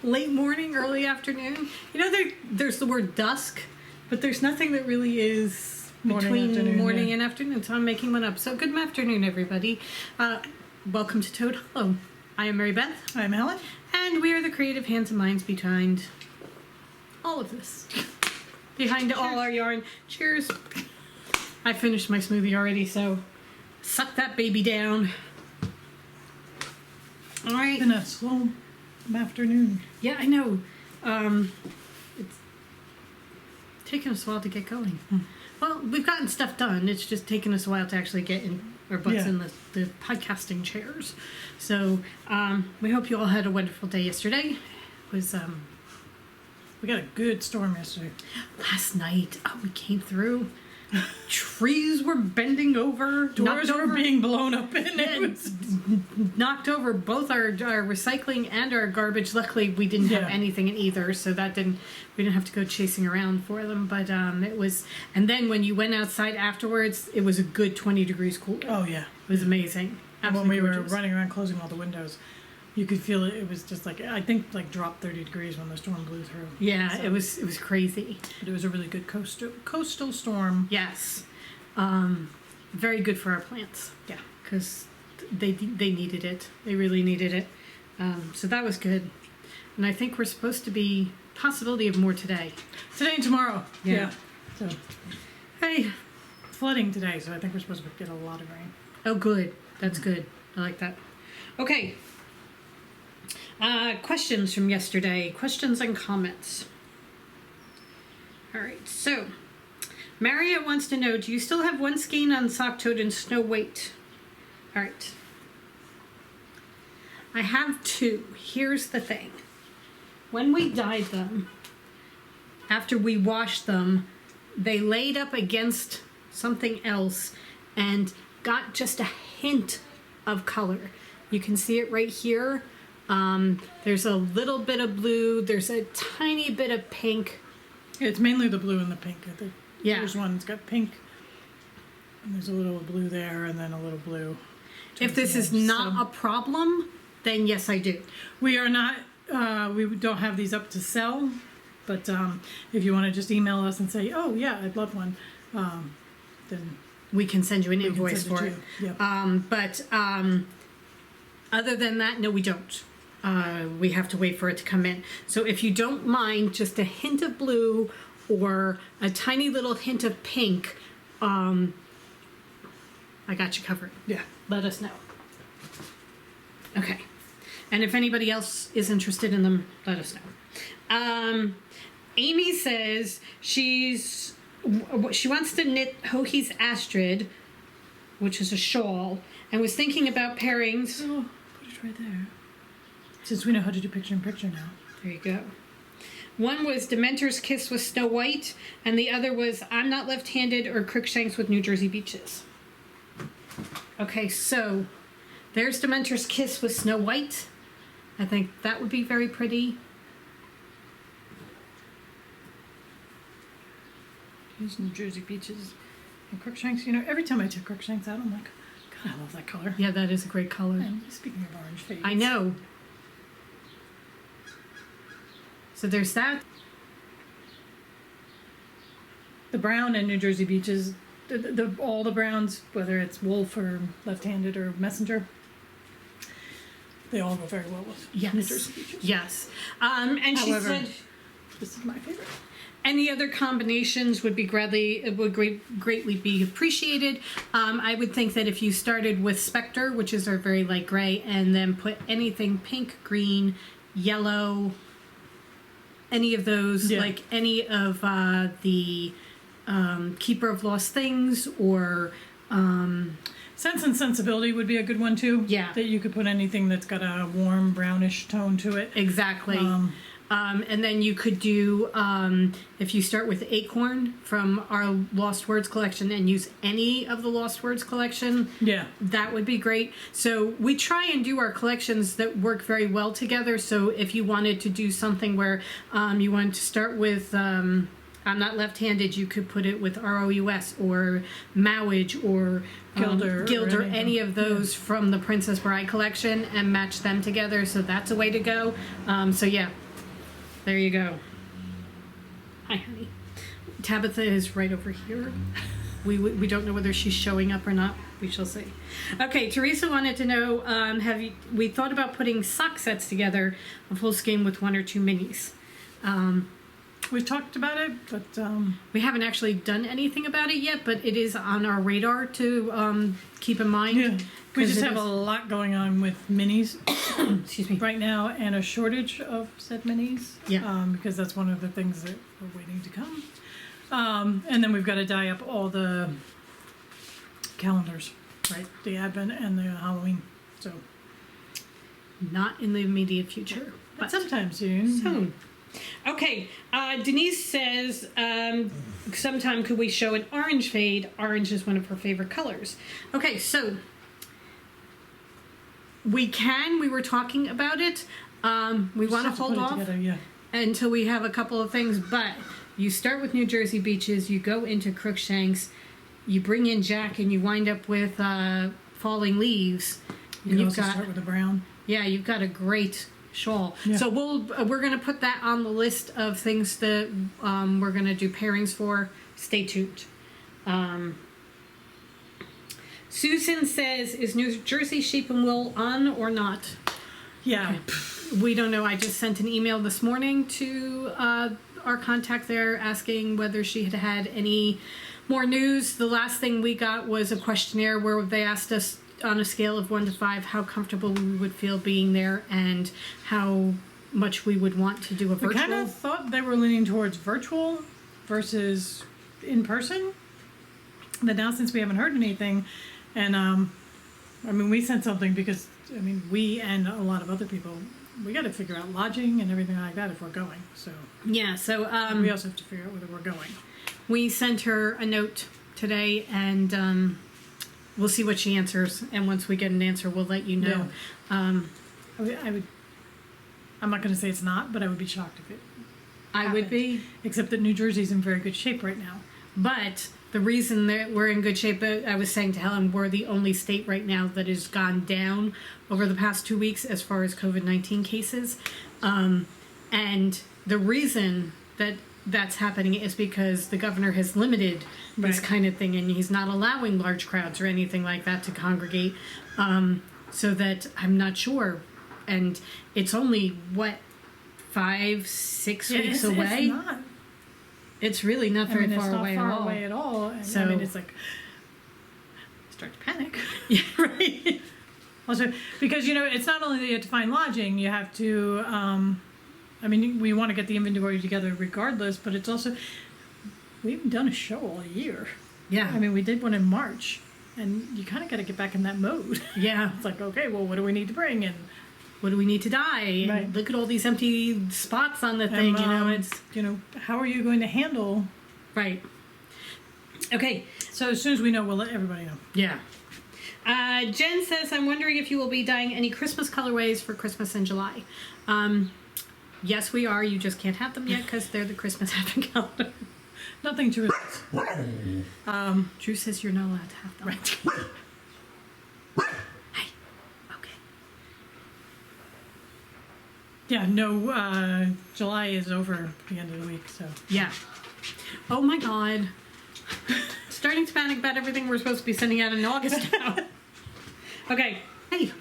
late morning, early afternoon. You know, there's the word dusk, but there's nothing that really is between morning and afternoon, so I'm making one up. So good afternoon, everybody. Welcome to Toad Hollow. I am Mary Beth. I'm Helen. And we are the creative hands and minds behind all of this. Behind all our yarn. Cheers. I finished my smoothie already, so suck that baby down. All right. It's been a slow afternoon. Yeah, I know. It's taken us a while to get going. Well, we've gotten stuff done. It's just taken us a while to actually get in our butts in the podcasting chairs. So we hope you all had a wonderful day yesterday. It was We got a good storm yesterday. last night. Oh, we came through. Trees were bending over. Doors were being blown open. It was knocked over both our recycling and our garbage. Luckily, we didn't have anything in either, so we didn't have to go chasing around for them. But it was, and then when you went outside afterwards, it was a good 20 degrees cooler. Oh yeah, it was amazing. And when we were running around closing all the windows, you could feel it. It was just like, I think, like dropped 30 degrees when the storm blew through. Yeah, so, it was crazy. But it was a really good coastal storm. Yes, very good for our plants. Yeah, because they needed it. They really needed it. So that was good. And I think we're supposed to be possibility of more today. Today and tomorrow. Yeah. So, hey, flooding today. So I think we're supposed to get a lot of rain. Oh, good. That's good. I like that. Okay. Questions from yesterday. Questions and comments. All right. So, Marriott wants to know, do you still have one skein on Sock Toad and Snow White? All right. I have two. Here's the thing. When we dyed them, after we washed them, they laid up against something else and got just a hint of color. You can see it right here. There's a little bit of blue. There's a tiny bit of pink. It's mainly the blue and the pink. There's one that's got pink. And there's a little blue there and then a little blue. If this is not a problem, then yes, I do. We are not, we don't have these up to sell. But if you want to just email us and say, oh yeah, I'd love one, then we can send you an invoice for it. Yep. But other than that, no, we don't. We have to wait for it to come in. So if you don't mind, just a hint of blue or a tiny little hint of pink, I got you covered. Yeah. Let us know. Okay. And if anybody else is interested in them, let us know. Amy says she wants to knit Hohi's Astrid, which is a shawl, and was thinking about pairings. Oh, put it right there. Since we know how to do picture-in-picture now. There you go. One was Dementor's Kiss with Snow White, and the other was I'm Not Left-Handed or Crookshanks with New Jersey Beaches. Okay, so there's Dementor's Kiss with Snow White. I think that would be very pretty. Here's New Jersey Beaches and Crookshanks. You know, every time I take Crookshanks out, I'm like, God, I love that color. Yeah, that is a great color. And speaking of orange fades. I know. So there's that. The brown and New Jersey Beaches, all the browns, whether it's Wolf or Left-Handed or Messenger, they all go very well with New Jersey Beaches. Yes. And however, she said, this is my favorite. Any other combinations would greatly be appreciated. I would think that if you started with Spectre, which is our very light gray, and then put anything pink, green, yellow, any of those, like any of the Keeper of Lost Things or Sense and Sensibility would be a good one too. Yeah. That you could put anything that's got a warm brownish tone to it. Exactly. And then you could do, if you start with Acorn from our Lost Words collection and use any of the Lost Words collection, that would be great. So we try and do our collections that work very well together. So if you wanted to do something where you wanted to start with I'm Not Left-Handed, you could put it with ROUS or Mowage or Gilder, any of those from the Princess Bride collection and match them together. So that's a way to go. So yeah, There you go. Hi, honey. Tabitha is right over here. We don't know whether she's showing up or not. We shall see. Okay, Teresa wanted to know, we thought about putting sock sets together, a full skein with 1 or 2 minis. We've talked about it, but we haven't actually done anything about it yet, but it is on our radar to keep in mind. Yeah. We just have a lot going on with minis excuse me, right now, and a shortage of said minis. Yeah. Because that's one of the things that we're waiting to come. And then we've got to dye up all the calendars, right? The Advent and the Halloween. So not in the immediate future, but sometime soon. Soon. Okay, Denise says, sometime could we show an orange fade? Orange is one of her favorite colors. Okay, so we were talking about it. We want to hold off until we have a couple of things, but you start with New Jersey Beaches, you go into Crookshanks, you bring in Jack, and you wind up with Falling Leaves. You can also start with the brown. Yeah, you've got a great shawl. Yeah. So we're going to put that on the list of things that we're going to do pairings for. Stay tuned. Susan says, is New Jersey Sheep and Wool on or not? Yeah. Okay. We don't know. I just sent an email this morning to our contact there asking whether she had had any more news. The last thing we got was a questionnaire where they asked us on a scale of 1 to 5 how comfortable we would feel being there and how much we would want to do a virtual. We kind of thought they were leaning towards virtual versus in person, but now since we haven't heard anything, and I mean, we sent something because we and a lot of other people, we got to figure out lodging and everything like that if we're going. So yeah, so we also have to figure out whether we're going. We sent her a note today, and we'll see what she answers. And once we get an answer, we'll let you know. Yeah. I'm not going to say it's not, but I would be shocked if it happened. would be. Except that New Jersey's in very good shape right now. But the reason that we're in good shape, I was saying to Helen, we're the only state right now that has gone down over the past 2 weeks as far as COVID-19 cases. And the reason that that's happening is because the governor has limited this kind of thing, and he's not allowing large crowds or anything like that to congregate. So that I'm not sure. And it's only, 5-6 weeks away? It's not. It's really not very far away at all. It's not far away at all. And, so, it's like, start to panic. Yeah, right. Also, because, it's not only that you have to find lodging, you have to, we want to get the inventory together regardless, but it's also, we haven't done a show all year. Yeah. We did one in March, and you kind of got to get back in that mode. Yeah. It's like, okay, well, what do we need to bring? And what do we need to dye? Right. Look at all these empty spots on the thing, it's... how are you going to handle... Right. Okay. So as soon as we know, we'll let everybody know. Yeah. Jen says, I'm wondering if you will be dyeing any Christmas colorways for Christmas in July. Yes, we are. You just can't have them yet because they're the Christmas Advent calendar. Nothing to Drew says you're not allowed to have them. Right. Hey. Okay. Yeah, no, July is over at the end of the week, so. Yeah. Oh my God. Starting to panic about everything we're supposed to be sending out in August now. Okay. Hey.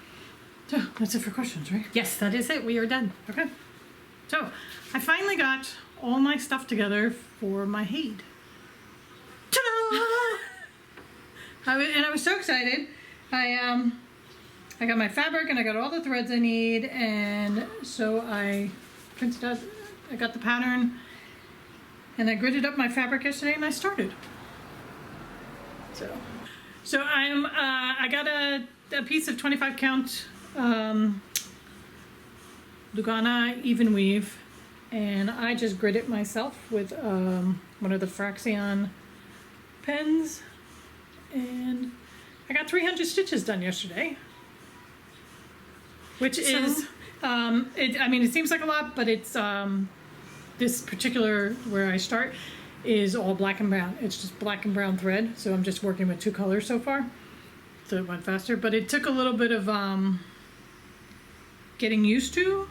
So, that's it for questions, right? Yes, that is it. We are done. Okay. So, I finally got all my stuff together for my Haid. Ta-da! I was so excited. I got my fabric and I got all the threads I need, and so I printed out, I got the pattern, and I gridded up my fabric yesterday and I started. So I got a piece of 25 count Lugana even weave, and I just grid it myself with one of the Fraxion pens, and I got 300 stitches done yesterday, which is it seems like a lot, but it's this particular where I start is all black and brown. It's just black and brown thread, so I'm just working with 2 colors so far, so it went faster, but it took a little bit of getting used to,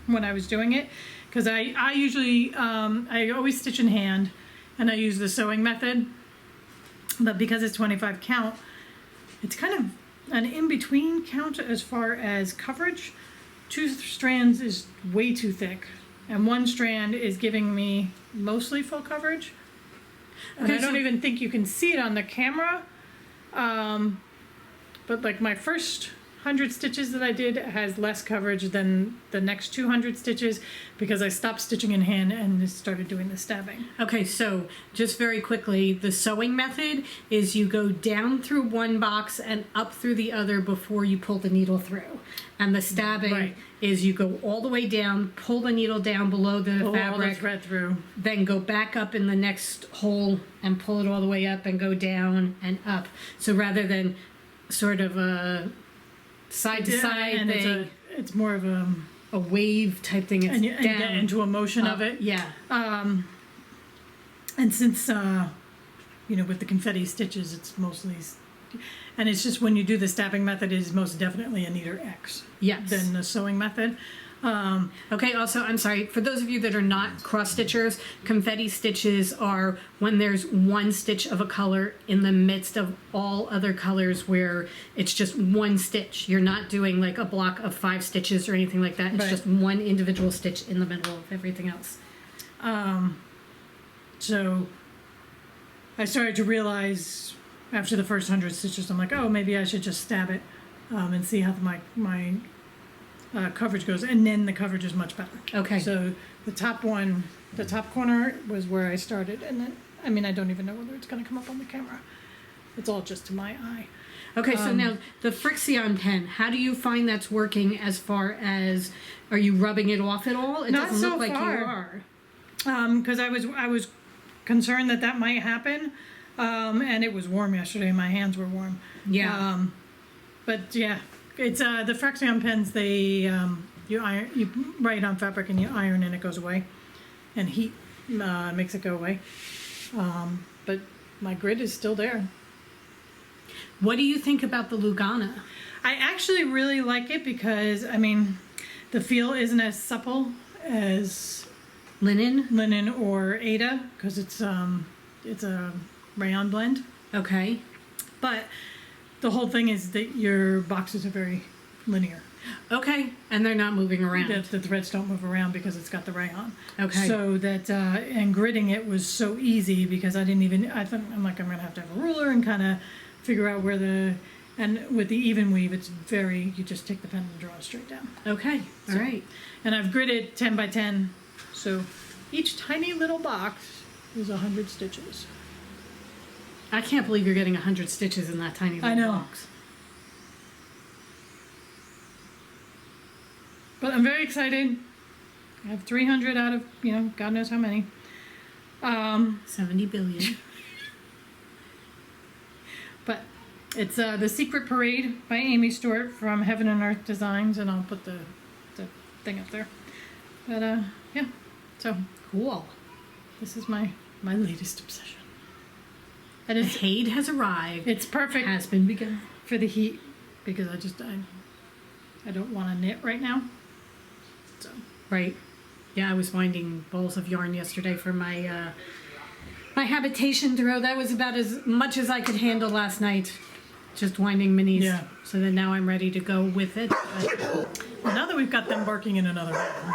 when I was doing it, because I usually I always stitch in hand, and I use the sewing method. But because it's 25 count, it's kind of an in-between count as far as coverage. 2 strands is way too thick, and 1 strand is giving me mostly full coverage. And I don't even think you can see it on the camera. But like my first 100 stitches that I did has less coverage than the next 200 stitches because I stopped stitching in hand and started doing the stabbing. Okay, so just very quickly, the sewing method is you go down through one box and up through the other before you pull the needle through. And the stabbing is you go all the way down, pull the needle down below the fabric, all the thread through, then go back up in the next hole and pull it all the way up and go down and up. So rather than sort of a side to side thing, it's more of a wave type thing. It's and down, you get into a motion of it. Yeah. And since with the confetti stitches, it's mostly, and it's just when you do the stabbing method, it is most definitely a neater X. Yes. Than the sewing method. Okay, also, I'm sorry, for those of you that are not cross stitchers, confetti stitches are when there's one stitch of a color in the midst of all other colors where it's just one stitch. You're not doing like a block of 5 stitches or anything like that. It's just one individual stitch in the middle of everything else. So I started to realize after the first 100 stitches, I'm like, oh, maybe I should just stab it and see how my coverage goes, and then the coverage is much better. Okay. So the top corner was where I started, and then, I don't even know whether it's going to come up on the camera. It's all just to my eye. Okay, so now the Frixion pen, how do you find that's working as far as, are you rubbing it off at all? It Not doesn't so look like far. you are. Because I was concerned that might happen, and it was warm yesterday. My hands were warm. Yeah. But yeah. It's the Frixion pens. They you write on fabric and you iron and it goes away, and heat makes it go away. But my grid is still there. What do you think about the Lugana? I actually really like it because the feel isn't as supple as linen or Ada because it's a rayon blend. Okay. But the whole thing is that your boxes are very linear. Okay, and they're not moving around. The threads don't move around because it's got the rayon. Okay. So that, and gridding it was so easy because I thought, I'm going to have a ruler and kind of figure out and with the even weave, you just take the pen and draw it straight down. Okay, all right. And I've gridded 10 by 10, so each tiny little box is 100 stitches. I can't believe you're getting 100 stitches in that tiny little box. But I'm very excited. I have 300 out of, God knows how many. 70 billion. But it's The Secret Parade by Amy Stewart from Heaven and Earth Designs, and I'll put the thing up there. But yeah, so cool. This is my latest obsession. And the shade has arrived. It's perfect. Has been begun. For the heat, because I don't want to knit right now. So. Right. Yeah, I was winding balls of yarn yesterday for my my habitation throw. That was about as much as I could handle last night. Just winding minis. Yeah. So then now I'm ready to go with it. Well, now that we've got them barking in another room,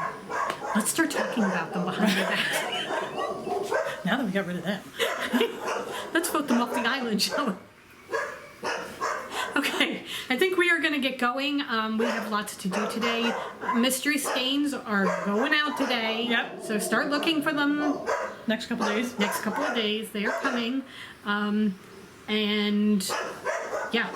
let's start talking about them behind the back. Now that we got rid of them. Let's vote them off the island, shall we? Okay, I think we are going to get going. We have lots to do today. Mystery skeins are going out today. Yep. So start looking for them. Next couple of days. They are coming. And yeah,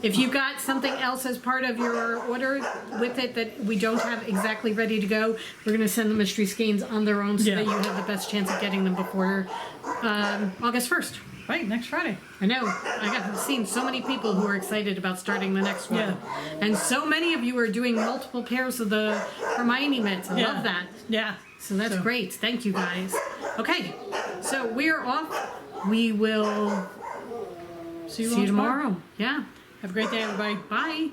if you've got something else as part of your order with it that we don't have exactly ready to go, we're going to send the mystery skeins on their own so that you have the best chance of getting them before August 1st. Right, next Friday. I know. I've seen so many people who are excited about starting the next one. Yeah. And so many of you are doing multiple pairs of the Hermione mitts. I love that. Yeah. So that's great. Thank you, guys. Okay, so we're off. We will see you tomorrow. Yeah. Have a great day, everybody. Bye.